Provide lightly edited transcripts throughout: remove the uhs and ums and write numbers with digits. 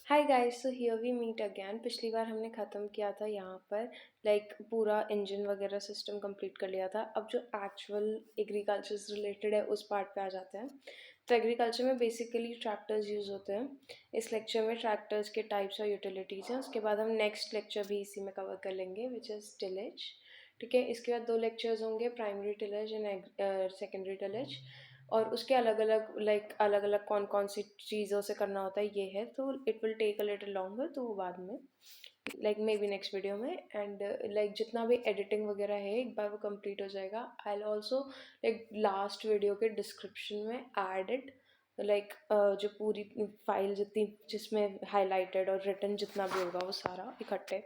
Hi guys, so here we meet again. पिछली बार हमने ख़त्म किया था यहाँ पर पूरा इंजन वगैरह सिस्टम कंप्लीट कर लिया था। अब जो एक्चुअल एग्रीकल्चर से रिलेटेड है उस पार्ट पे आ जाते हैं। तो एग्रीकल्चर में बेसिकली ट्रैक्टर्स यूज़ होते हैं। इस लेक्चर में ट्रैक्टर्स के टाइप्स और यूटिलिटीज़ हैं। उसके बाद हम नेक्स्ट लेक्चर भी इसी में कवर कर लेंगे विच इज़ टिलेज। ठीक है, इसके बाद 2 लेक्चर्स होंगे, primary tillage and secondary tillage. और उसके अलग अलग अलग अलग कौन कौन सी चीज़ों से करना होता है ये है। तो it will take a little longer, तो वो बाद में मे बी नेक्स्ट वीडियो में। एंड जितना भी एडिटिंग वगैरह है एक बार वो कंप्लीट हो जाएगा। आई ऑल्सो लास्ट वीडियो के डिस्क्रिप्शन में ऐड इट जो पूरी फाइल जितनी जिसमें हाईलाइटेड और रिटन जितना भी होगा वो सारा इकट्ठे।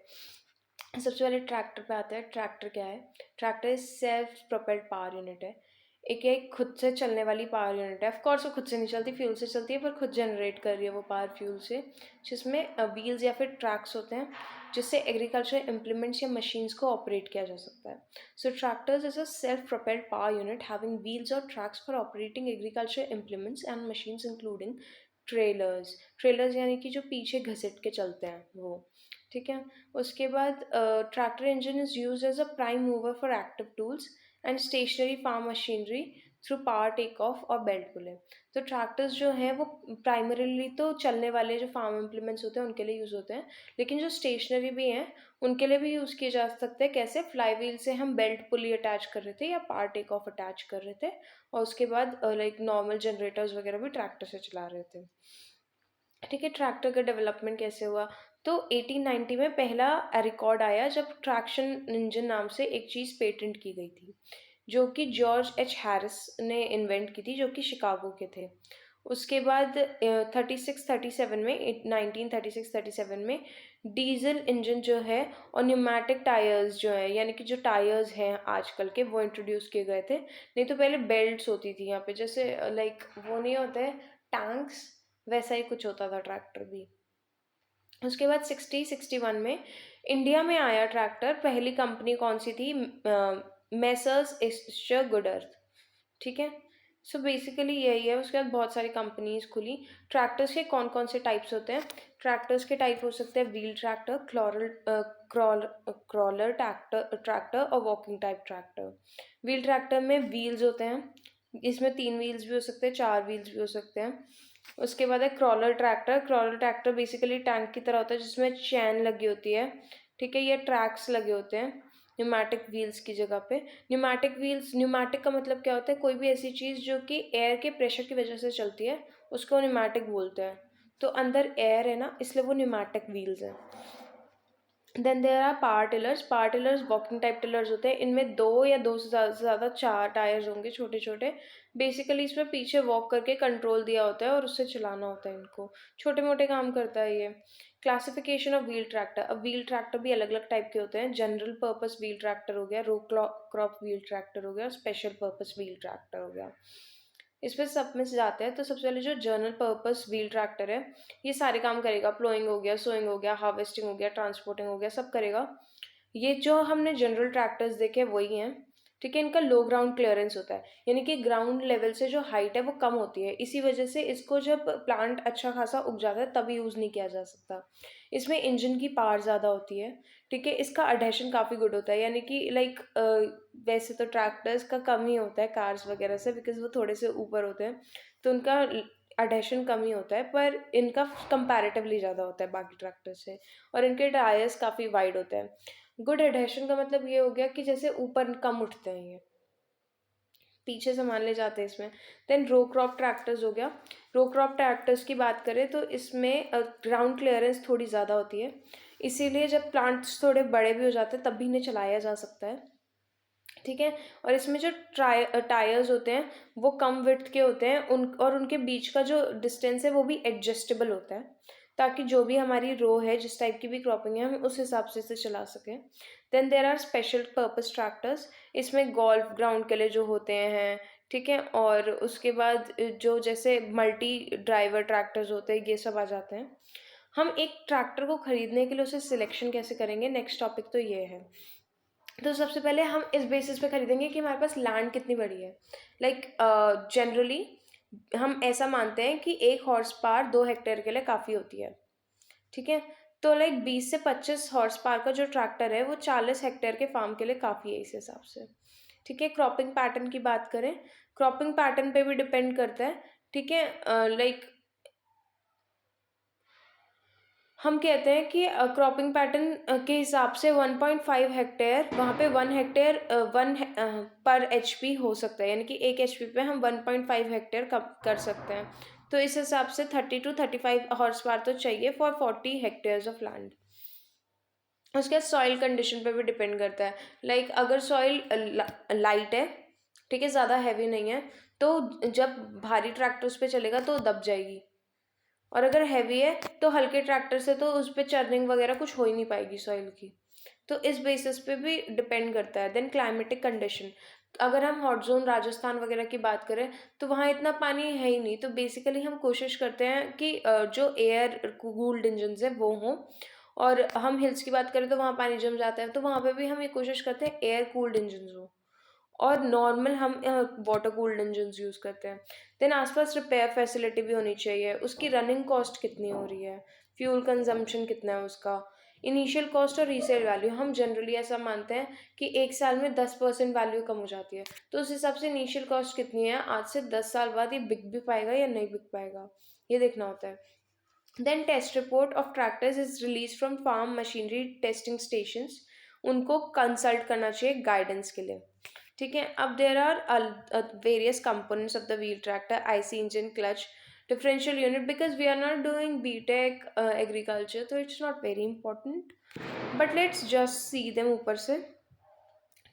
सबसे पहले ट्रैक्टर पे आते हैं। ट्रैक्टर क्या है? Tractor self propelled power unit है। एक खुद से चलने वाली पावर यूनिट है। ऑफ कोर्स वो खुद से नहीं चलती, फ्यूल से चलती है, पर खुद जनरेट कर रही है वो पावर फ्यूल से, जिसमें व्हील्स या फिर ट्रैक्स होते हैं जिससे एग्रीकल्चर इम्प्लीमेंट्स या मशीन्स को ऑपरेट किया जा सकता है। So tractors is a self propelled power unit having wheels और tracks for operating agriculture implements and machines including trailers यानी कि जो पीछे घसीट के चलते हैं वो। ठीक है, उसके बाद tractor engine is use as a prime mover for active tools and stationary farm machinery through power take off और बेल्ट पुलिंग। तो ट्रैक्टर्स जो हैं वो प्राइमरीली तो चलने वाले जो फार्म इम्प्लीमेंट्स होते हैं उनके लिए यूज़ होते हैं, लेकिन जो स्टेशनरी भी हैं उनके लिए भी यूज़ किए जा सकते हैं। कैसे? फ्लाई व्हील से हम बेल्ट पुली अटैच कर रहे थे या पावर टेक ऑफ अटैच कर रहे थे, और उसके बाद नॉर्मल जनरेटर्स वगैरह भी ट्रैक्टर से चला रहे थे। ठीक है, ट्रैक्टर का डेवलपमेंट कैसे हुआ? तो 1890 में पहला रिकॉर्ड आया जब ट्रैक्शन इंजन नाम से एक चीज़ पेटेंट की गई थी, जो कि जॉर्ज एच हैरिस ने इन्वेंट की थी, जो कि शिकागो के थे। उसके बाद 36-37 में 1936-37 में डीजल इंजन जो है और न्यूमैटिक टायर्स जो है, यानी कि जो टायर्स हैं आजकल के, वो इंट्रोड्यूस किए गए थे। नहीं तो पहले बेल्ट्स होती थी यहाँ पे, जैसे वो नहीं होता है टैंक्स, वैसा ही कुछ होता था ट्रैक्टर भी। उसके बाद 60-61 में इंडिया में आया ट्रैक्टर। पहली कंपनी कौन सी थी? मैसर्स एस्टर गुडर्थ। ठीक है, सो बेसिकली यही है। उसके बाद बहुत सारी कंपनीज खुली। ट्रैक्टर्स के कौन कौन से टाइप्स होते हैं? ट्रैक्टर्स के टाइप हो सकते हैं wheel tractor, crawler tractor tractor और walking type tractor. Wheel tractor में व्हील्स होते हैं, इसमें 3 व्हील्स भी हो सकते हैं, 4 व्हील्स भी हो सकते हैं। उसके बाद है crawler tractor. Crawler tractor basically tank की तरह होता है जिसमें चैन लगी होती है। ठीक है, ये ट्रैक्स लगे होते हैं न्यूमैटिक व्हील्स की जगह पे। न्यूमैटिक का मतलब क्या होता है? कोई भी ऐसी चीज़ जो कि एयर के प्रेशर की वजह से चलती है उसको न्यूमैटिक बोलते हैं। तो अंदर एयर है ना, इसलिए वो न्यूमैटिक व्हील्स हैं। Then there are power tillers. Power tillers walking type tillers होते हैं। इनमें 2 या 2 से ज़्यादा 4 टायर्स होंगे छोटे छोटे। बेसिकली इसमें पीछे वॉक करके कंट्रोल दिया होता है और उससे चलाना होता है इनको। छोटे मोटे काम करता है ये। Classification of wheel tractor. अब व्हील ट्रैक्टर भी अलग अलग टाइप के होते हैं। जनरल पर्पस व्हील ट्रैक्टर हो गया, रो क्रॉप व्हील ट्रैक्टर हो गया, और स्पेशल पर्पस व्हील ट्रैक्टर हो गया। इस पे सब में से जाते हैं। तो सबसे पहले जो जनरल पर्पस व्हील ट्रैक्टर है, ये सारे काम करेगा। प्लोइंग हो गया, सोइंग हो गया, हार्वेस्टिंग हो गया, ट्रांसपोर्टिंग हो गया, सब करेगा। ये जो हमने जनरल ट्रैक्टर्स देखे वही हैं। ठीक है, इनका लो ग्राउंड क्लियरेंस होता है, यानी कि ग्राउंड लेवल से जो हाइट है वो कम होती है। इसी वजह से इसको जब प्लांट अच्छा खासा उग जाता है तब यूज़ नहीं किया जा सकता। इसमें इंजन की पावर ज़्यादा होती है। ठीक है, इसका अडेशन काफ़ी गुड होता है, यानी कि वैसे तो ट्रैक्टर्स का कम ही होता है कार्स वगैरह से, बिकॉज वो थोड़े से ऊपर होते हैं तो उनका अडेशन कम ही होता है, पर इनका कंपैरेटिवली ज़्यादा होता है बाकी ट्रैक्टर से। और इनके टायर्स काफ़ी वाइड होते हैं। गुड एडेशन का मतलब ये हो गया कि जैसे ऊपर कम उठते हैं, ये पीछे संभाल ले जाते हैं इसमें। देन रो क्रॉप ट्रैक्टर्स हो गया। रो क्रॉप ट्रैक्टर्स की बात करें तो इसमें ग्राउंड क्लियरेंस थोड़ी ज़्यादा होती है, इसीलिए जब प्लांट्स थोड़े बड़े भी हो जाते हैं तब भी इन्हें चलाया जा सकता है। ठीक है, और इसमें जो टायर्स होते हैं वो कम विड्थ के होते हैं, उनके बीच का जो डिस्टेंस है वो भी एडजस्टेबल होता है, ताकि जो भी हमारी रो है, जिस टाइप की भी क्रॉपिंग है, हम उस हिसाब से इसे चला सकें। Then there are special purpose tractors. इसमें गोल्फ ग्राउंड के लिए जो होते हैं। ठीक है, और उसके बाद जो जैसे मल्टी ड्राइवर ट्रैक्टर्स होते हैं, ये सब आ जाते हैं। हम एक ट्रैक्टर को खरीदने के लिए उसे सिलेक्शन कैसे करेंगे, नेक्स्ट टॉपिक तो ये है। तो सबसे पहले हम इस बेसिस पे खरीदेंगे कि हमारे पास लैंड कितनी बड़ी है। जनरली हम ऐसा मानते हैं कि 1 हॉर्स पावर 2 हेक्टेयर के लिए काफ़ी होती है। ठीक है। तो लाइक 20 से 25 हॉर्स पावर का जो ट्रैक्टर है वो 40 हेक्टेयर के फार्म के लिए काफ़ी है इस हिसाब से। ठीक है। क्रॉपिंग पैटर्न की बात करें, क्रॉपिंग पैटर्न पे भी डिपेंड करता है। ठीक है। लाइक हम कहते हैं कि क्रॉपिंग पैटर्न के हिसाब से 1.5 हेक्टेयर, वहाँ पे 1 हेक्टेयर पर एचपी हो सकता है, यानी कि 1 एचपी पे हम 1.5 हेक्टेयर कर सकते हैं। तो इस हिसाब से 30 to 35 हॉर्स पावर तो चाहिए फॉर 40 हेक्टेयर्स ऑफ लैंड। उसके बाद सॉइल कंडीशन पे भी डिपेंड करता है। लाइक अगर सॉइल लाइट है, ठीक है, ज़्यादा हैवी नहीं है, तो जब भारी ट्रैक्टर उस पर चलेगा तो दब जाएगी। और अगर हैवी है तो हल्के ट्रैक्टर से तो उस पर चर्निंग वगैरह कुछ हो ही नहीं पाएगी सॉइल की। तो इस बेसिस पे भी डिपेंड करता है। देन क्लाइमेटिक कंडीशन, अगर हम हॉट जोन राजस्थान वगैरह की बात करें तो वहाँ इतना पानी है ही नहीं, तो बेसिकली हम कोशिश करते हैं कि जो एयर कूल्ड इंजन है वो हों। और हम हिल्स की बात करें तो वहाँ पानी जम जाता है, तो वहाँ पे भी हम ये कोशिश करते हैं एयर कूल्ड इंजन हो। और नॉर्मल हम वाटर कूल्ड इंजन यूज़ करते हैं। देन आसपास रिपेयर फैसिलिटी भी होनी चाहिए। उसकी रनिंग कॉस्ट कितनी हो रही है, फ्यूल कंजम्पशन कितना है उसका, इनिशियल कॉस्ट और रीसेल वैल्यू। हम जनरली ऐसा मानते हैं कि 1 साल में 10% वैल्यू कम हो जाती है, तो उस हिसाब से इनिशियल कॉस्ट कितनी है, आज से 10 साल बाद ये बिक भी पाएगा या नहीं बिक पाएगा, ये देखना होता है। Then test report of tractors is release from farm machinery testing stations, उनको कंसल्ट करना चाहिए गाइडेंस के लिए। ठीक है। अब there are various components of the wheel tractor, IC engine, clutch, differential unit. Because we are not doing BTech agriculture, तो it's not very important, but let's just see them ऊपर से।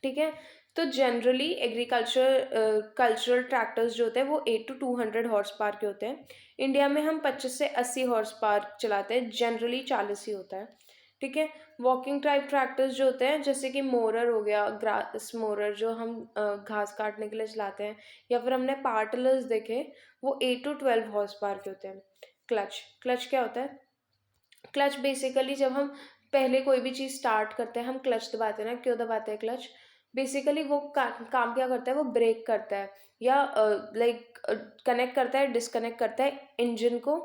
ठीक है। तो जनरली एग्रीकल्चर कल्चरल ट्रैक्टर्स जो होते हैं वो 8 to 200 हॉर्स पावर के होते हैं। इंडिया में हम 25 से 80 हॉर्स पावर चलाते हैं, जनरली 40 ही होता है। ठीक है। वॉकिंग टाइप ट्रैक्टर्स जो होते हैं, जैसे कि मोरर हो गया, ग्रास मोरर जो हम घास काटने के लिए चलाते हैं, या फिर हमने पावर टिलर्स देखे, वो 8 to 12 हॉर्स पावर के होते हैं। क्लच, क्लच क्या होता है? क्लच बेसिकली जब हम पहले कोई भी चीज़ स्टार्ट करते हैं हम क्लच दबाते हैं ना, क्यों दबाते हैं क्लच? बेसिकली वो काम क्या करता है, वो ब्रेक करता है या लाइक कनेक्ट करता है, डिस्कनेक्ट करता है इंजन को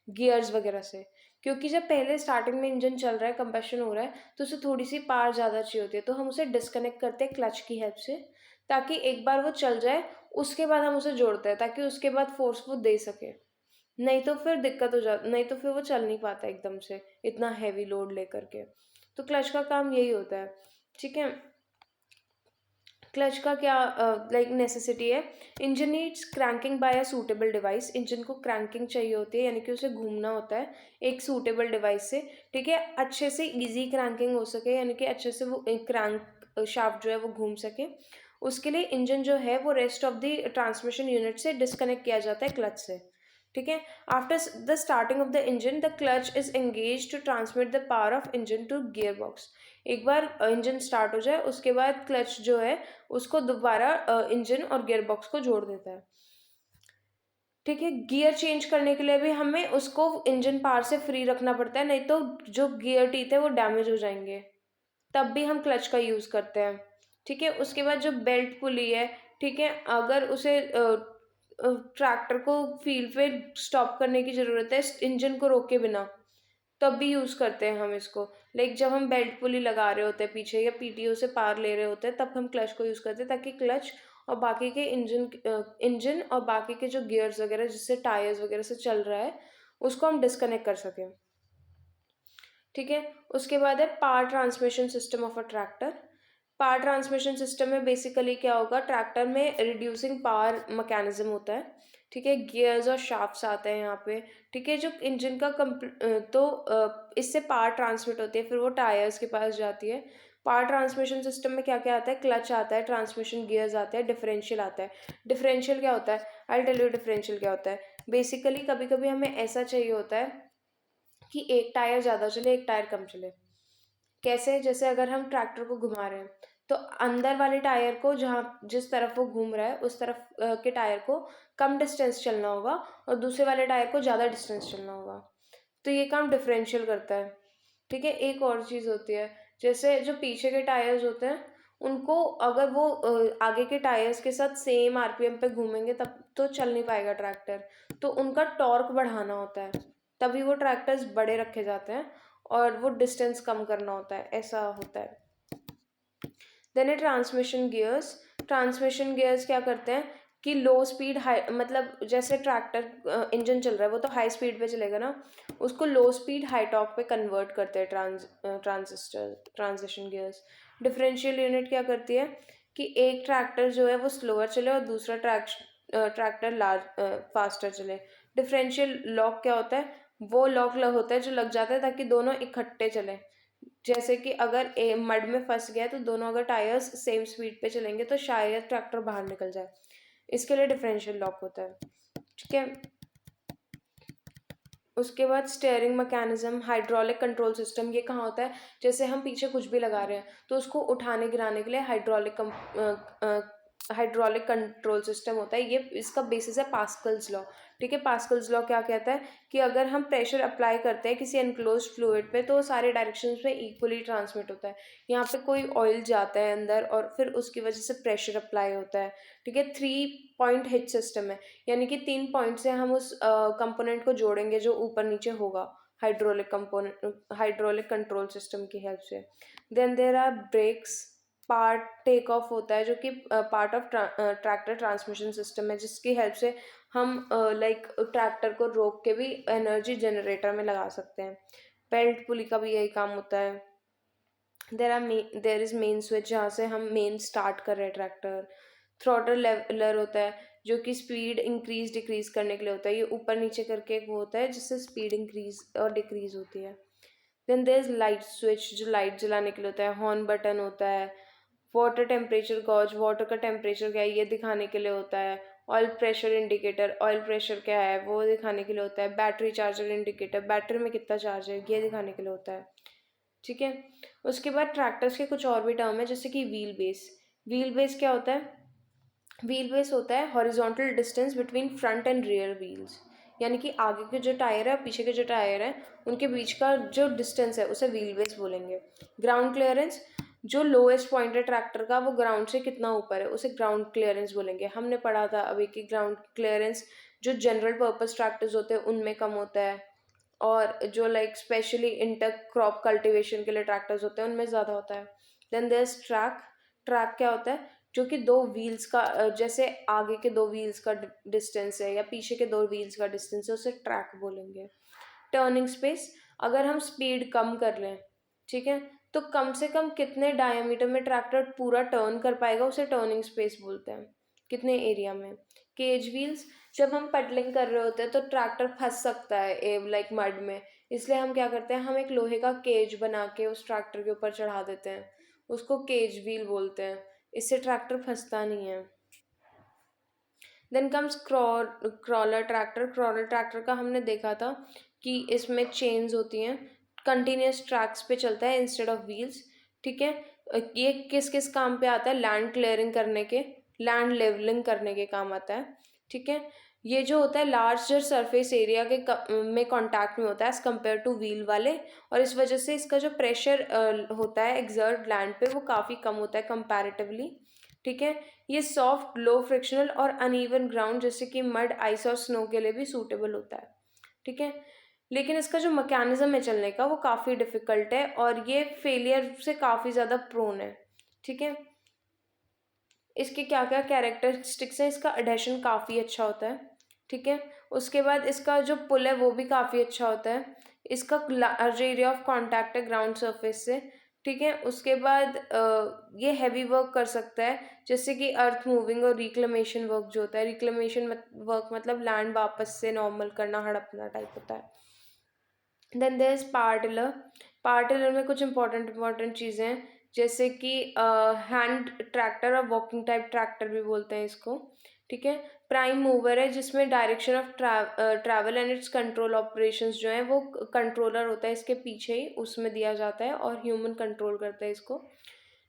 गियर्स वगैरह से। क्योंकि जब पहले स्टार्टिंग में इंजन चल रहा है, कंबशन हो रहा है, तो उसे थोड़ी सी पावर ज़्यादा चाहिए होती है, तो हम उसे डिस्कनेक्ट करते हैं क्लच की हेल्प से, ताकि एक बार वो चल जाए, उसके बाद हम उसे जोड़ते हैं ताकि उसके बाद फोर्स वो दे सके। नहीं तो फिर दिक्कत हो जा नहीं तो फिर वो चल नहीं पाता एकदम से इतना हैवी लोड लेकर के। तो क्लच का काम यही होता है। ठीक है। क्लच का क्या लाइक नेसेसिटी है? Engine needs cranking by a suitable device, engine को क्रैंकिंग चाहिए होती है, यानी कि उसे घूमना होता है एक सूटेबल डिवाइस से। ठीक है। अच्छे से इजी क्रैंकिंग हो सके, यानी कि अच्छे से वो क्रैंक शाफ्ट जो है वो घूम सके, उसके लिए इंजन जो है वो rest of the transmission unit से डिस्कनेक्ट किया जाता है क्लच से। ठीक है। After the starting of the engine the clutch is engage to transmit the power of engine to gearbox. एक बार इंजन स्टार्ट हो जाए उसके बाद क्लच जो है उसको दोबारा इंजन और गियर बॉक्स को जोड़ देता है। ठीक है। गियर चेंज करने के लिए भी हमें उसको इंजन पावर से फ्री रखना पड़ता है, नहीं तो जो गियर टीथ है वो डैमेज हो जाएंगे, तब भी हम क्लच का यूज़ करते हैं। ठीक है। उसके बाद जो बेल्ट पुली है, ठीक है, अगर उसे ट्रैक्टर को फील्ड पे स्टॉप करने की ज़रूरत है इंजन को रोके बिना, तब भी यूज़ करते हैं हम इसको। लाइक जब हम बेल्ट पुली लगा रहे होते हैं पीछे या पीटीओ से पार ले रहे होते हैं, तब हम क्लच को यूज़ करते हैं, ताकि क्लच और बाकी के इंजन और बाकी के जो गियर्स वगैरह जिससे टायर्स वगैरह से चल रहा है उसको हम डिस्कनेक्ट कर सकें। ठीक है। उसके बाद है power transmission system of a tractor. Power transmission system में बेसिकली क्या होगा, ट्रैक्टर में रिड्यूसिंग पावर मैकेनिज्म होता है। ठीक है। गियर्स और शाफ्ट्स आते हैं यहाँ पे। ठीक है। जो इंजन का इससे पावर ट्रांसमिट होती है, फिर वो टायर्स के पास जाती है। पावर ट्रांसमिशन सिस्टम में क्या क्या आता है? क्लच आता है, ट्रांसमिशन गियर्स आते हैं, डिफरेंशियल आता है। डिफरेंशियल क्या होता है? आई टेल यू डिफरेंशियल क्या होता है। बेसिकली कभी कभी हमें ऐसा चाहिए होता है कि एक टायर ज़्यादा चले एक टायर कम चले। कैसे? जैसे अगर हम ट्रैक्टर को घुमा रहे हैं तो अंदर वाले टायर को जहाँ जिस तरफ वो घूम रहा है उस तरफ के टायर को कम डिस्टेंस चलना होगा और दूसरे वाले टायर को ज़्यादा डिस्टेंस चलना होगा। तो ये काम डिफरेंशियल करता है। ठीक है। एक और चीज़ होती है, जैसे जो पीछे के टायर्स होते हैं उनको अगर वो आगे के टायर्स के साथ सेम आरपीएम पे घूमेंगे तब तो चल नहीं पाएगा ट्रैक्टर, तो उनका टॉर्क बढ़ाना होता है तभी वो ट्रैक्टर्स बड़े रखे जाते हैं और वो डिस्टेंस कम करना होता है, ऐसा होता है। देन है ट्रांसमिशन गियर्स। ट्रांसमिशन गियर्स क्या करते हैं कि लो स्पीड हाई, मतलब जैसे ट्रैक्टर इंजन चल रहा है वो तो हाई स्पीड पे चलेगा ना, उसको लो स्पीड हाई टॉर्क पे कन्वर्ट करते हैं ट्रांजिशन गियर्स। डिफरेंशियल यूनिट क्या करती है कि एक ट्रैक्टर जो है वो स्लोअर चले और दूसरा ट्रैक्टर लार्ज फास्टर चले। डिफरेंशियल लॉक क्या होता है, वो लॉक होता है जो लग जाता है ताकि दोनों इकट्ठे चले। जैसे कि अगर मड में फंस गया तो दोनों अगर टायर्स सेम स्पीड पे चलेंगे तो शायद ट्रैक्टर बाहर निकल जाए, इसके लिए डिफरेंशियल लॉक होता है। ठीक है, उसके बाद steering mechanism, hydraulic control system. ये कहाँ होता है, जैसे हम पीछे कुछ भी लगा रहे हैं तो उसको उठाने गिराने के लिए हाइड्रोलिक कंट्रोल सिस्टम होता है। ये इसका बेसिस है पास्कल्स लॉ। ठीक है, पास्कल्स लॉ क्या कहता है कि अगर हम प्रेशर अप्लाई करते हैं किसी एनक्लोज फ्लूइड पे तो सारे डायरेक्शंस में इक्वली ट्रांसमिट होता है। यहाँ पे कोई ऑयल जाता है अंदर और फिर उसकी वजह से प्रेशर अप्लाई होता है। ठीक है, 3 पॉइंट हिट सिस्टम है, यानी कि 3 पॉइंट से हम उस कंपोनेंट को जोड़ेंगे जो ऊपर नीचे होगा हाइड्रोलिक कंट्रोल सिस्टम की हेल्प से। Then there are brakes. Part take off होता है जो कि part of tractor transmission system है, जिसकी हेल्प से हम लाइक ट्रैक्टर को रोक के भी एनर्जी जनरेटर में लगा सकते हैं। बेल्ट पुली का भी यही काम होता है। देर इज मेन स्विच, जहाँ से हम मेन स्टार्ट कर रहे हैं ट्रैक्टर। थ्रॉटल लेवलर होता है जो कि स्पीड इंक्रीज डिक्रीज करने के लिए होता है, ये ऊपर नीचे करके एक वो होता है जिससे स्पीड इंक्रीज और डिक्रीज होती है। Then there is light switch जो लाइट जलाने के लिए होता है। हॉर्न बटन होता है। वाटर टेम्परेचर गॉज, वाटर का टेम्परेचर क्या है ये दिखाने के लिए होता है। Oil pressure indicator, oil pressure क्या है वो दिखाने के लिए होता है। बैटरी चार्जर इंडिकेटर, बैटरी में कितना चार्ज है ये दिखाने के लिए होता है। ठीक है, उसके बाद ट्रैक्टर्स के कुछ और भी टर्म है, जैसे कि व्हील बेस। व्हील बेस क्या होता है, व्हील बेस होता है horizontal distance between front end rear wheels, यानी कि आगे के जो टायर है और पीछे के जो टायर है उनके बीच का जो डिस्टेंस है उसे व्हील बेस बोलेंगे। ग्राउंड क्लियरेंस, जो लोएस्ट पॉइंट है ट्रैक्टर का वो ग्राउंड से कितना ऊपर है उसे ग्राउंड क्लियरेंस बोलेंगे। हमने पढ़ा था अभी कि ग्राउंड क्लियरेंस जो जनरल पर्पस ट्रैक्टर्स होते हैं उनमें कम होता है, और जो like specially intercrop cultivation के लिए ट्रैक्टर्स होते हैं उनमें ज़्यादा होता है। Then there is track. Track क्या होता है, जो कि दो व्हील्स का जैसे आगे के दो व्हील्स का डिस्टेंस है या पीछे के दो व्हील्स का डिस्टेंस है उसे ट्रैक बोलेंगे। टर्निंग स्पेस, अगर हम स्पीड कम कर लें, ठीक है, तो कम से कम कितने डायमीटर में ट्रैक्टर पूरा टर्न कर पाएगा उसे टर्निंग स्पेस बोलते हैं, कितने एरिया में। केज व्हील्स, जब हम पडलिंग कर रहे होते हैं तो ट्रैक्टर फंस सकता है लाइक मड में, इसलिए हम क्या करते हैं हम एक लोहे का केज बना के उस ट्रैक्टर के ऊपर चढ़ा देते हैं, उसको केज व्हील बोलते हैं, इससे ट्रैक्टर फंसता नहीं है। Then comes crawler tractor. Crawler tractor का हमने देखा था कि इसमें चेन्स होती हैं, कंटिन्यूस ट्रैक्स पे चलता है इंस्टेड ऑफ व्हील्स। ठीक है, ये किस किस काम पे आता है, लैंड क्लियरिंग करने के, लैंड लेवलिंग करने के काम आता है। ठीक है, ये जो होता है लार्जर सरफेस एरिया के में कांटेक्ट में होता है एज कम्पेयर टू व्हील वाले, और इस वजह से इसका जो प्रेशर होता है एक्सर्ट लैंड पे वो काफ़ी कम होता है कंपैरेटिवली। ठीक है, ये सॉफ्ट लो फ्रिक्शनल और अनइवन ग्राउंड जैसे कि मड आइस और स्नो के लिए भी सूटेबल होता है। ठीक है, लेकिन इसका जो मैकेनिज्म है चलने का वो काफ़ी डिफिकल्ट है और ये फेलियर से काफ़ी ज़्यादा प्रोन है। ठीक है, इसके क्या क्या कैरेक्टरिस्टिक्स हैं, इसका अडेशन काफ़ी अच्छा होता है। ठीक है, उसके बाद इसका जो पुल है वो भी काफ़ी अच्छा होता है। इसका लार्ज एरिया ऑफ कांटेक्ट है ग्राउंड सरफेस से। ठीक है, उसके बाद ये हैवी वर्क कर सकता है जैसे कि अर्थ मूविंग और रिक्लेमेशन वर्क जो होता है। रिक्लेमेशन वर्क मतलब लैंड वापस से नॉर्मल करना, हड़पना टाइप होता है। Then there is power tiller. Power tiller में कुछ इंपॉर्टेंट चीज़ें हैं जैसे कि हैंड ट्रैक्टर और वॉकिंग टाइप ट्रैक्टर भी बोलते हैं इसको। ठीक है, प्राइम मूवर है जिसमें direction of travel and it's control operations जो है वो कंट्रोलर होता है इसके पीछे ही, उसमें दिया जाता है और ह्यूमन कंट्रोल करता है इसको।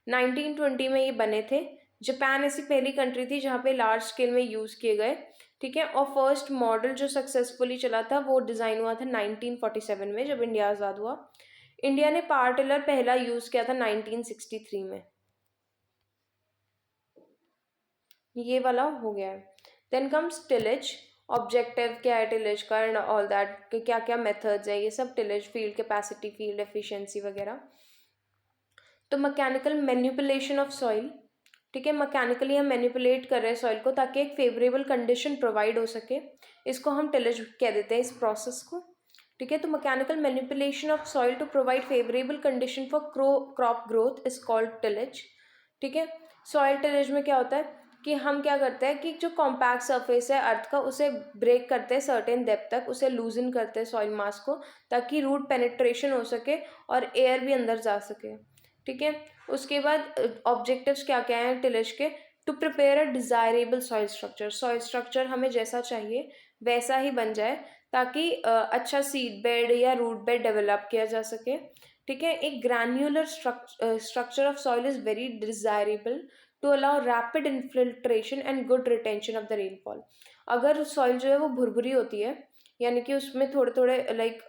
1920 में ये बने थे। जापान ऐसी पहली कंट्री थी जहाँ पे लार्ज स्केल में यूज़ किए गए। ठीक है, और फर्स्ट मॉडल जो सक्सेसफुली चला था वो डिज़ाइन हुआ था 1947 में जब इंडिया आज़ाद हुआ। इंडिया ने पावर टिलर पहला यूज़ किया था 1963 में। ये वाला हो गया है। Then comes tillage. ऑब्जेक्टिव क्या है टिलेज का एंड ऑल दैट, क्या क्या मेथड्स है, ये सब tillage, field capacity, field efficiency वगैरह। तो मैकेनिकल मैनिपुलेशन ऑफ सॉइल, ठीक है, मैकेनिकली हम मैनिपुलेट कर रहे हैं सॉइल को ताकि एक फेवरेबल कंडीशन प्रोवाइड हो सके, इसको हम टिलेज कह देते हैं इस प्रोसेस को, ठीक है। तो mechanical manipulation of soil to provide favourable condition for crop growth is called tillage, ठीक है। सॉइल टिलेज में क्या होता है कि हम क्या करते हैं कि जो कॉम्पैक्ट सरफेस है अर्थ का उसे ब्रेक करते हैं सर्टेन डेप्थ तक, उसे लूजन करते हैं सॉइल मास को, ताकि रूट पेनिट्रेशन हो सके और एयर भी अंदर जा सके, ठीक है। उसके बाद ऑब्जेक्टिव्स क्या क्या हैं टिलेज के, to prepare a desirable soil structure, soil structure हमें जैसा चाहिए वैसा ही बन जाए ताकि अच्छा सीड बेड या रूट बेड डेवलप किया जा सके, ठीक है। एक granular structure of soil is very desirable to allow rapid infiltration and good retention of the rainfall. अगर सॉइल जो है वो भुरभुरी होती है, यानी कि उसमें थोड़े थोड़े लाइक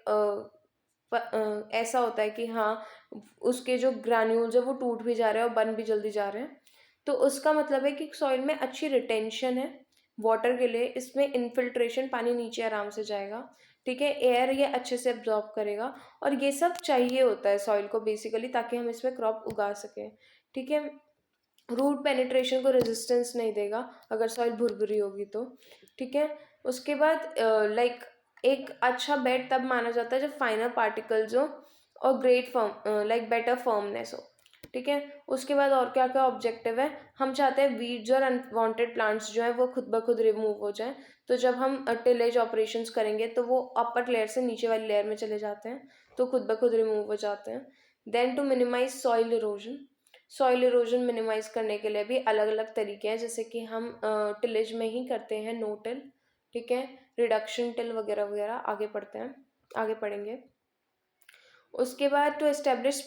ऐसा होता है कि हाँ उसके जो ग्रैन्यूल्स है वो टूट भी जा रहे हैं और बन भी जल्दी जा रहे हैं, तो उसका मतलब है कि सॉइल में अच्छी रिटेंशन है वाटर के लिए, इसमें इन्फिल्ट्रेशन, पानी नीचे आराम से जाएगा, ठीक है, एयर ये अच्छे से एब्जॉर्ब करेगा, और ये सब चाहिए होता है सॉइल को बेसिकली ताकि हम इसमें क्रॉप उगा सकें, ठीक है। रूट पेनिट्रेशन को रेजिस्टेंस नहीं देगा अगर सॉइल भुरभुरी होगी तो, ठीक है। उसके बाद लाइक एक अच्छा बेड तब माना जाता है जब फाइनर पार्टिकल्स हो और great firm like better firmness हो, ठीक है। उसके बाद और क्या क्या ऑब्जेक्टिव है, हम चाहते हैं वीड्स और अनवांटेड प्लांट्स जो है वो खुद ब खुद रिमूव हो जाए, तो जब हम टिलेज ऑपरेशंस करेंगे तो वो अपर लेयर से नीचे वाली लेयर में चले जाते हैं, तो खुद ब खुद रिमूव हो जाते हैं। Then to minimise soil erosion, soil erosion minimise करने के लिए भी अलग अलग तरीके हैं, जैसे कि हम टिलेज में ही करते हैं नो टिल, ठीक है, रिडक्शन टिल वगैरह वगैरह आगे पढ़ते हैं, आगे पढ़ेंगे। उसके बाद to establish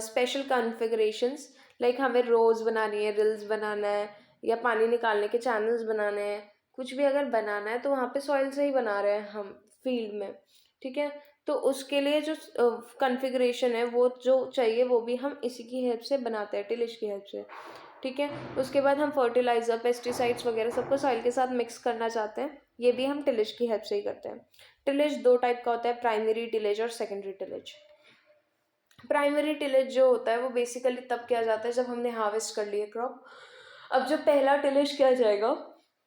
special configurations, like हमें रोज बनानी है, रिल्स बनाना है, या पानी निकालने के चैनल्स बनाने हैं, कुछ भी अगर बनाना है तो वहाँ पे सॉइल से ही बना रहे हैं हम फील्ड में, ठीक है। तो उसके लिए जो कॉन्फ़िगरेशन है वो जो चाहिए वो भी हम इसी की हेल्प से बनाते हैं, टिलिश की हेल्प से, ठीक है। उसके बाद हम फर्टिलाइज़र, पेस्टिसाइड्स वगैरह सबको सॉइल के साथ मिक्स करना चाहते हैं, ये भी हम टिलिश की हेल्प से ही करते हैं। टिलेज दो टाइप का होता है, प्राइमरी टिलेज और सेकेंडरी टिलेज। प्राइमरी टिलेज जो होता है वो बेसिकली तब किया जाता है जब हमने हार्वेस्ट कर लिया क्रॉप। अब जो पहला टिलेज किया जाएगा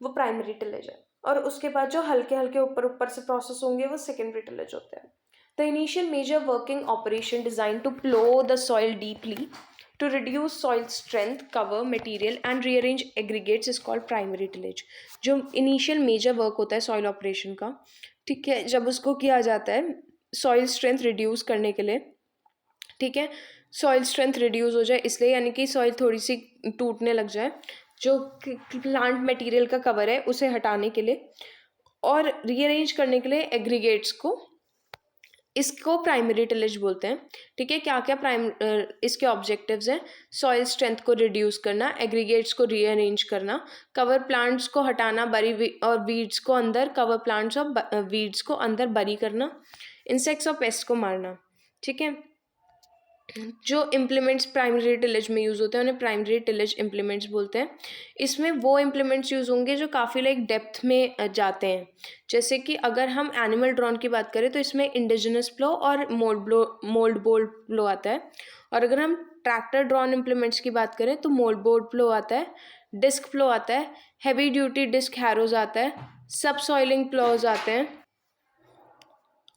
वो प्राइमरी टिलेज है, और उसके बाद जो हल्के हल्के ऊपर ऊपर से प्रोसेस होंगे वो सेकेंडरी टिलेज होते हैं। The initial major working operation design to plough the soil deeply to reduce soil strength, cover material and rearrange aggregates is called primary tillage। जो इनिशियल मेजर वर्क होता है सॉइल ऑपरेशन का, ठीक है, जब उसको किया जाता है सॉइल स्ट्रेंथ रिड्यूस करने के लिए, ठीक है, सॉइल स्ट्रेंथ रिड्यूस हो जाए इसलिए, यानी कि सॉइल थोड़ी सी टूटने लग जाए, जो प्लांट मटेरियल का कवर है उसे हटाने के लिए, और रीअरेंज करने के लिए एग्रीगेट्स को, इसको प्राइमरी टिलेज बोलते हैं, ठीक है। क्या क्या इसके ऑब्जेक्टिव्स हैं, सॉइल स्ट्रेंथ को रिड्यूस करना, एग्रीगेट्स को रीअरेंज करना, कवर प्लांट्स को हटाना, बरी और वीड्स को अंदर, कवर प्लांट्स और वीड्स को अंदर बरी करना, इंसेक्ट्स और पेस्ट को मारना, ठीक है। जो इम्प्लीमेंट्स प्राइमरी टिलेज में यूज़ होते हैं उन्हें प्राइमरी टिलेज इम्प्लीमेंट्स बोलते हैं। इसमें वो इम्प्लीमेंट्स यूज़ होंगे जो काफ़ी लाइक डेप्थ में जाते हैं, जैसे कि अगर हम एनिमल ड्रॉन की बात करें तो इसमें इंडिजिनस प्लो और मोल्ड बोल्ड प्लो आता है, और अगर हम ट्रैक्टर ड्रॉन इम्प्लीमेंट्स की बात करें तो मोल्ड बोल्ड प्लो आता है, डिस्क प्लो आता है, हैवी ड्यूटी डिस्क हैरोज आता है, सब सॉइलिंग प्लोज आते हैं,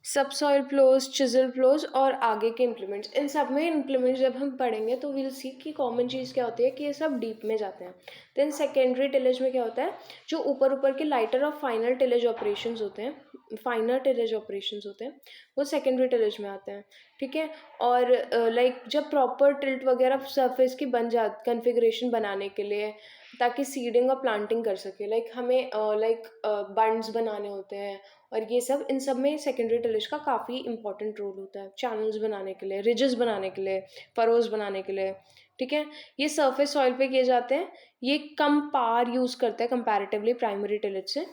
सब सॉइल प्लोज, चिजल प्लोज और आगे के इम्प्लीमेंट्स। इन सब में इम्प्लीमेंट्स जब हम पढ़ेंगे तो विल सी कि कॉमन चीज़ क्या होती है कि ये सब डीप में जाते हैं। देन सेकेंडरी टिलेज में क्या होता है, जो ऊपर ऊपर के लाइटर और फाइनल टिलेज ऑपरेशंस होते हैं, फाइनल टिलेज ऑपरेशंस होते हैं, वो सेकेंडरी टिलेज में आते हैं, ठीक है। और लाइक जब प्रॉपर टिल्ट वगैरह सरफेस की बन जा कन्फिग्रेशन बनाने के लिए, ताकि सीडिंग और प्लांटिंग कर सके, लाइक हमें लाइक बंड्स बनाने होते हैं, और ये सब, इन सब में सेकेंडरी टिलेज का काफ़ी इंपॉर्टेंट रोल होता है, चैनल्स बनाने के लिए, रिजेस बनाने के लिए, फरोज बनाने के लिए, ठीक है। ये सरफेस सॉइल पे किए जाते हैं, ये कम पावर यूज़ करते हैं कंपैरेटिवली प्राइमरी टिलेज से,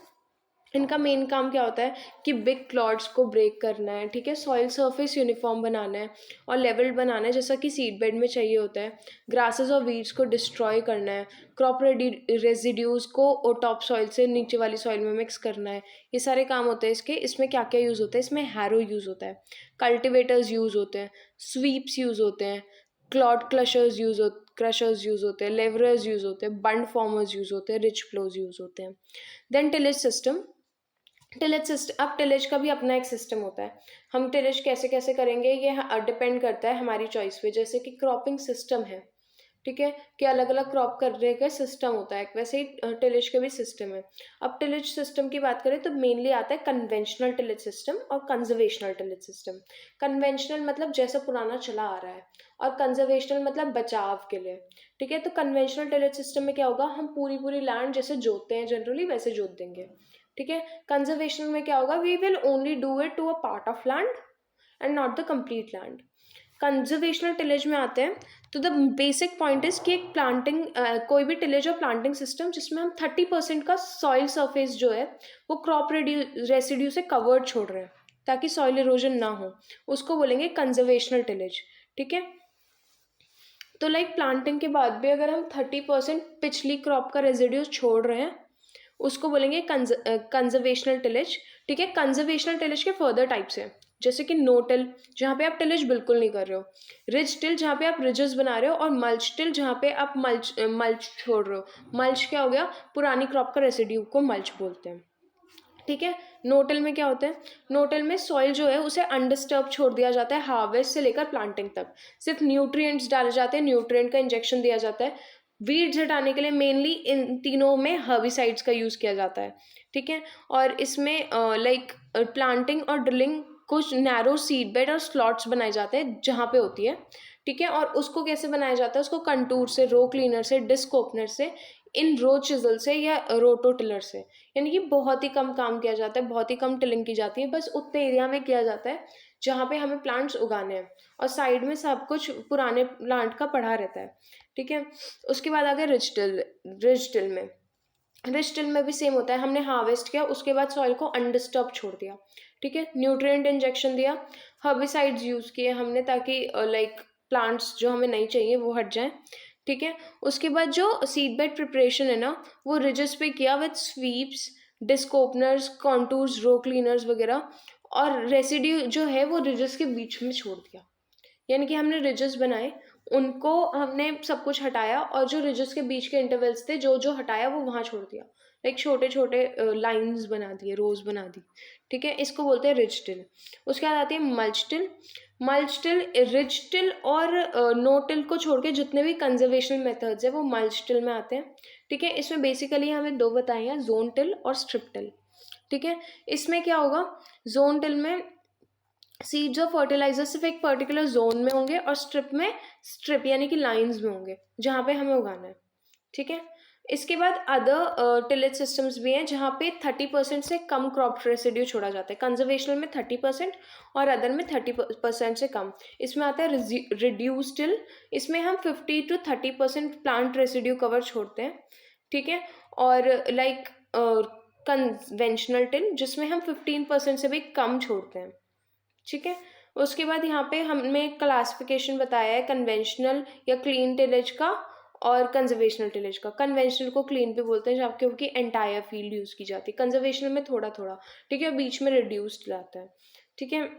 इनका मेन काम क्या होता है कि बिग क्लॉड्स को ब्रेक करना है, ठीक है, सॉइल सरफेस यूनिफॉर्म बनाना है और लेवल्ड बनाना है जैसा कि सीड बेड में चाहिए होता है, ग्रासेस और वीड्स को डिस्ट्रॉय करना है, क्रॉप रेजिड्यूज को टॉप सॉइल से नीचे वाली सॉइल में मिक्स करना है। ये सारे काम होते हैं इसके। इसमें क्या क्या यूज़ होता है, इसमें हैरो यूज़ होता है, कल्टिवेटर्स यूज़ होते हैं, स्वीप्स यूज़ होते हैं, क्लॉड क्रशर्स यूज़ होते हैं, लेवरर्स यूज़ होते हैं, बंड फॉर्मर्स यूज़ होते हैं, रिच फ्लोज यूज़ होते हैं। Then tillage system. अब टिलेज का भी अपना एक सिस्टम होता है। हम टिलेज कैसे कैसे करेंगे ये डिपेंड करता है हमारी चॉइस पे। जैसे कि क्रॉपिंग सिस्टम है, ठीक है, कि अलग अलग क्रॉप करने का सिस्टम होता है, वैसे ही टिलेज का भी सिस्टम है। अब टिलेज सिस्टम की बात करें तो मेनली आता है कन्वेंशनल टिलेज सिस्टम और कंजर्वेशनल टिलेज सिस्टम। कन्वेंशनल मतलब जैसा पुराना चला आ रहा है, और कंजर्वेशनल मतलब बचाव के लिए, ठीक है। तो कन्वेंशनल टिलेज सिस्टम में क्या होगा, हम पूरी पूरी लैंड जैसे जोतते हैं जनरली वैसे जोत देंगे, ठीक है। कंजर्वेशन में क्या होगा, we will only do it to a part of land and not the complete land. Conservational tillage में आते हैं तो द बेसिक पॉइंट इज कि एक प्लांटिंग कोई भी टिलेज और प्लांटिंग सिस्टम जिसमें हम 30% का सॉइल सरफेस जो है वो क्रॉप रेसिड्यू से कवर्ड छोड़ रहे हैं ताकि सॉइल इरोजन ना हो, उसको बोलेंगे कंजर्वेशनल टिलेज, ठीक है। तो लाइक प्लांटिंग के बाद भी अगर हम 30% पिछली क्रॉप का रेजिड्यूज छोड़ रहे हैं उसको बोलेंगे कंजर्वेशनल टिलेज, ठीक है। कंजर्वेशनल टिलेज के फर्दर टाइप्स हैं जैसे कि नो टिल जहाँ पे आप टिलेज बिल्कुल नहीं कर रहे हो, रिज टिल जहाँ पे आप रिजेस बना रहे हो, और मल्च टिल जहाँ पे आप मल्च छोड़ रहे हो। मल्च क्या हो गया, पुरानी क्रॉप का रेसिड्यू को मल्च बोलते हैं, ठीक है। नोटिल में क्या होता है, नोटिल में सॉइल जो है उसे अनडिस्टर्ब छोड़ दिया जाता है हार्वेस्ट से लेकर प्लांटिंग तक। सिर्फ न्यूट्रिएंट्स डाले जाते हैं, न्यूट्रिएंट का इंजेक्शन दिया जाता है। वीड्स हटाने के लिए मेनली इन तीनों में हर्बिसाइड्स का यूज़ किया जाता है, ठीक है। और इसमें लाइक प्लांटिंग और ड्रिलिंग कुछ नैरो सीड बेड और स्लॉट्स बनाए जाते हैं जहाँ पे होती है, ठीक है। और उसको कैसे बनाया जाता है, उसको कंटूर से, रो क्लीनर से, डिस्क ओपनर से, इन रो चिजल से या रोटो टिलर से। यानी कि बहुत ही कम काम किया जाता है, बहुत ही कम टिलिंग की जाती है, बस उतने एरिया में किया जाता है जहाँ पे हमें प्लांट्स उगाने हैं, और साइड में सब कुछ पुराने प्लांट का पड़ा रहता है, ठीक है। उसके बाद आ गया रिच टिल में भी सेम होता है। हमने हार्वेस्ट किया, उसके बाद सॉइल को अनडिस्टर्ब छोड़ दिया, ठीक है। न्यूट्रिएंट इंजेक्शन दिया, हर्बिसाइड्स यूज़ किए हमने ताकि लाइक प्लांट्स जो हमें नहीं चाहिए वो हट जाएं, ठीक है। उसके बाद जो सीड बेड प्रिपरेशन है ना वो रिजेस पे किया with sweeps, disc openers, contours, row cleaners वगैरह, और रेसिड्यू जो है वो रिजेस के बीच में छोड़ दिया। यानी कि हमने रिजेस बनाए, उनको हमने सब कुछ हटाया, और जो रिजेस के बीच के इंटरवल्स थे जो जो हटाया वो वहाँ छोड़ दिया, लाइक छोटे छोटे लाइंस बना दिए, रोज बना दी, ठीक है। इसको बोलते हैं रिज टिल। उसके बाद आती है mulch till. Mulch till, ridge till और नो टिल को छोड़ के जितने भी कंजर्वेशनल मेथड्स है वो मल्च टिल में आते हैं, ठीक है। इसमें बेसिकली हमें दो बताए हैं, जोन टिल और स्ट्रिप टिल, ठीक है। इसमें क्या होगा, जोन टिल में सीड्स और फर्टिलाइजर सिर्फ एक पर्टिकुलर जोन में होंगे, और स्ट्रिप यानी कि लाइंस में होंगे जहाँ पे हमें उगाना है, ठीक है। इसके बाद अदर टिलेज सिस्टम्स भी हैं जहाँ पे 30% से कम क्रॉप रेसिड्यू छोड़ा जाता है। कंजर्वेशनल में 30% और अदर में 30% से कम। इसमें आता है रिड्यूस टिल, इसमें हम 50 to 30% प्लांट रेसिड्यू कवर छोड़ते हैं, ठीक है। और लाइक कन्वेंशनल टिल जिसमें हम 15% से भी कम छोड़ते हैं, ठीक है। उसके बाद यहाँ पे हमने क्लासिफिकेशन बताया है कन्वेंशनल या क्लीन टिलेज का और कंजर्वेशनल टिलेज का। कन्वेंशनल को क्लीन पे बोलते हैं जबकि क्योंकि एंटायर फील्ड यूज़ की जाती है, कंजर्वेशनल में थोड़ा थोड़ा, ठीक है, बीच में रिड्यूस्ड लाता है, ठीक है।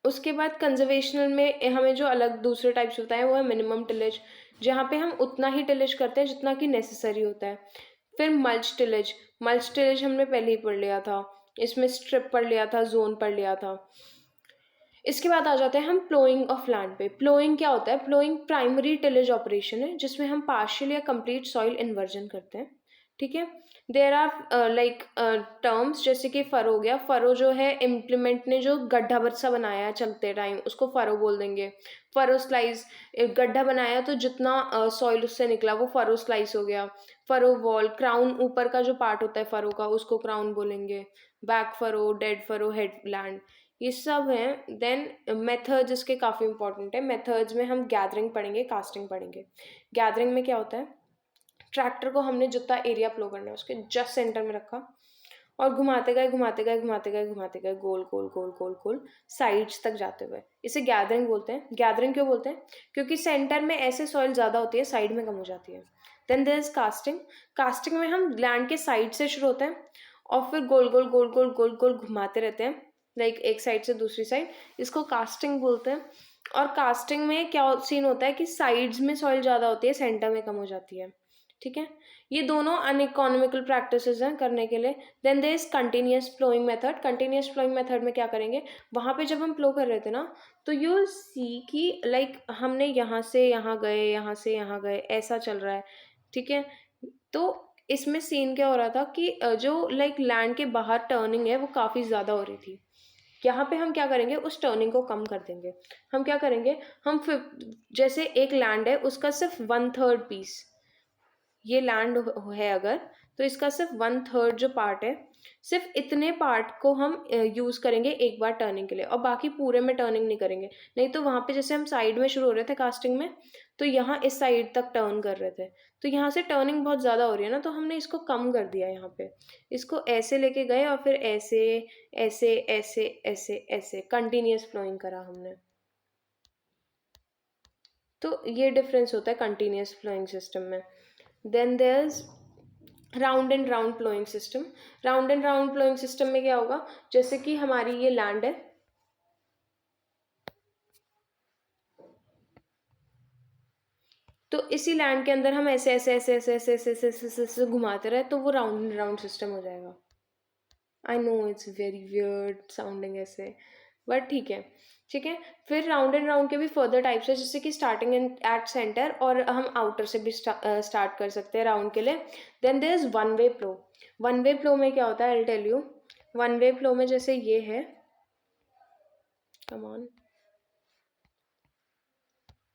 उसके बाद कंजर्वेशनल में हमें जो अलग दूसरे टाइप्स बताए वो है मिनिमम टिलेज, जहाँ पे हम उतना ही टिलेज करते हैं जितना कि नेसेसरी होता है। फिर मल्च टिलेज हमने पहले ही पढ़ लिया था, इसमें स्ट्रिप पढ़ लिया था, जोन पढ़ लिया था। इसके बाद आ जाते हैं हम प्लोइंग ऑफ लैंड पे। प्लोइंग क्या होता है, प्लोइंग प्राइमरी टिलेज ऑपरेशन है जिसमें हम पार्शियल या कंप्लीट सॉइल इन्वर्जन करते हैं, ठीक है। देयर आर लाइक टर्म्स जैसे कि फरो हो गया, फरो जो है इम्प्लीमेंट ने जो गड्ढा बच्चा बनाया है चलते टाइम उसको फरो बोल देंगे। फरो स्लाइस, गड्ढा बनाया तो जितना सॉइल उससे निकला वो फरो स्लाइस हो गया। फरो वॉल, क्राउन ऊपर का जो पार्ट होता है फरो का उसको क्राउन बोलेंगे। Back furrow, dead furrow, headland, ये सब हैं। देन मेथड्स इसके काफ़ी इंपॉर्टेंट है। मेथड्स में हम गैदरिंग पढ़ेंगे, कास्टिंग पढ़ेंगे। गैदरिंग में क्या होता है, ट्रैक्टर को हमने जितना एरिया प्लो करना है उसके जस्ट सेंटर में रखा, और घुमाते गए घुमाते गए घुमाते गए घुमाते गए, गोल गोल गोल गोल गोल साइड्स तक जाते हुए। इसे गैदरिंग बोलते हैं। गैदरिंग क्यों बोलते हैं? क्योंकि सेंटर में ऐसे सॉइल ज़्यादा होती है, साइड में कम हो जाती है। Then there is casting. Casting में हम लैंड के साइड से शुरू होते हैं और फिर गोल गोल गोल गोल गोल गोल घुमाते रहते हैं, लाइक एक साइड से दूसरी साइड। इसको कास्टिंग बोलते हैं। और कास्टिंग में क्या सीन होता है कि साइड्स में सॉइल ज़्यादा होती है, सेंटर में कम हो जाती है। ठीक है, ये दोनों अनइकोनॉमिकल प्रैक्टिसेस हैं करने के लिए। Then there is continuous ploughing method. Continuous ploughing method में क्या करेंगे, वहाँ पे जब हम फ्लो कर रहे थे ना, तो यू विल सी कि लाइक हमने यहाँ से यहाँ गए, यहाँ से यहाँ गए, ऐसा चल रहा है। ठीक है, तो इसमें सीन क्या हो रहा था कि जो लाइक लैंड के बाहर टर्निंग है वो काफ़ी ज़्यादा हो रही थी। यहाँ पे हम क्या करेंगे, उस टर्निंग को कम कर देंगे। हम क्या करेंगे, हम जैसे एक लैंड है उसका सिर्फ 1/3 पीस, ये लैंड है अगर, तो इसका सिर्फ 1/3 जो पार्ट है, सिर्फ इतने पार्ट को हम यूज़ करेंगे एक बार टर्निंग के लिए, और बाकी पूरे में टर्निंग नहीं करेंगे। नहीं तो वहाँ पे जैसे हम साइड में शुरू हो रहे थे कास्टिंग में, तो यहाँ इस साइड तक टर्न कर रहे थे, तो यहाँ से टर्निंग बहुत ज़्यादा हो रही है ना, तो हमने इसको कम कर दिया। यहाँ पे इसको ऐसे लेके गए और फिर ऐसे ऐसे ऐसे ऐसे ऐसे कंटिन्यूस फ्लोइंग करा हमने। तो ये डिफरेंस होता है कंटिन्यूस फ्लोइंग सिस्टम में। Then there is round and round ploughing system. Round and round ploughing system में क्या होगा, जैसे कि हमारी ये लैंड है, तो इसी लैंड के अंदर हम ऐसे ऐसे ऐसे ऐसे ऐसे ऐसे ऐसे ऐसे ऐसे घुमाते रहे, तो वो राउंड एंड राउंड सिस्टम हो जाएगा। I know it's very weird sounding ऐसे, बट ठीक है। ठीक है, फिर राउंड एंड राउंड के भी फर्दर टाइप्स है, जैसे कि स्टार्टिंग एट सेंटर, और हम आउटर से भी स्टार्ट कर सकते हैं राउंड के लिए। Then there is one way plough. One way plough में क्या होता है, I will tell you. One way plough में जैसे ये है, कम ऑन,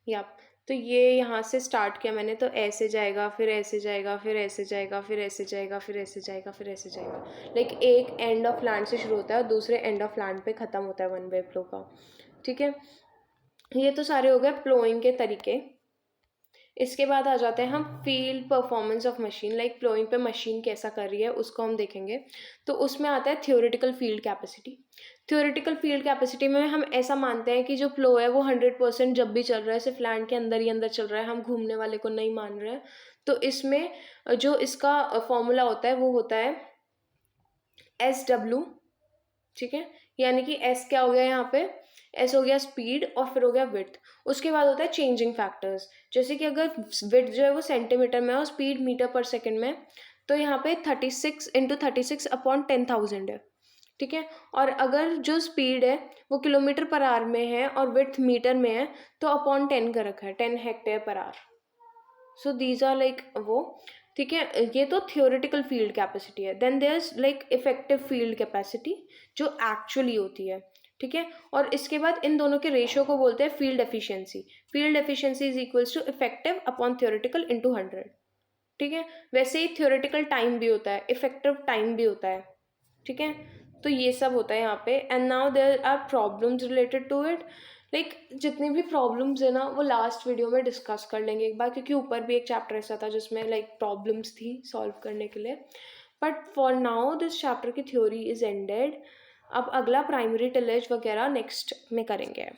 या तो ये यहाँ से स्टार्ट किया मैंने, तो ऐसे जाएगा, फिर ऐसे जाएगा, फिर ऐसे जाएगा, फिर ऐसे जाएगा, फिर ऐसे जाएगा, फिर ऐसे जाएगा। लाइक एक एंड ऑफ लैंड से शुरू होता है और दूसरे एंड ऑफ लैंड पे ख़त्म होता है वन वे फ्लो का। ठीक है, ये तो सारे हो गए फ्लोइंग के तरीके। इसके बाद आ जाते हैं हम field performance of machine, like ploughing पे मशीन कैसा कर रही है उसको हम देखेंगे। तो उसमें आता है theoretical field capacity. Theoretical field capacity में हम ऐसा मानते हैं कि जो फ्लो है वो 100% जब भी चल रहा है, सिर्फ लैंड के अंदर ही अंदर चल रहा है, हम घूमने वाले को नहीं मान रहे हैं। तो इसमें जो इसका फॉर्मूला होता है वो होता है SW। ठीक है, यानी कि S क्या हो गया यहाँ पे, S हो गया स्पीड और फिर हो गया विड्थ। उसके बाद होता है चेंजिंग फैक्टर्स, जैसे कि अगर विड्थ जो है वो सेंटीमीटर में और स्पीड मीटर पर सेकंड में, तो यहाँ पे 36 × 36/10,000 है। ठीक है, और अगर जो स्पीड है वो किलोमीटर पर आवर में है और विड्थ मीटर में है, तो अपॉन 10 का रखा है, 10 hectare per hour. So these are like वो। ठीक है, ये तो थियोरेटिकल फील्ड कैपेसिटी है। Then there is like effective field capacity, जो एक्चुअली होती है। ठीक है, और इसके बाद इन दोनों के रेशियो को बोलते हैं field efficiency. Field efficiency is equals to effective upon theoretical into 100। ठीक है, वैसे ही थियोरेटिकल टाइम भी होता है, इफेक्टिव टाइम भी होता है। ठीक है, तो ये सब होता है यहाँ पे। And now there are problems related to it. Like जितनी भी प्रॉब्लम्स है ना वो लास्ट वीडियो में डिस्कस कर लेंगे एक बार, क्योंकि ऊपर भी एक चैप्टर ऐसा था जिसमें लाइक प्रॉब्लम्स थी सॉल्व करने के लिए। But for now this chapter की थ्योरी इज एंडेड। अब अगला प्राइमरी टिलेज वगैरह नेक्स्ट में करेंगे।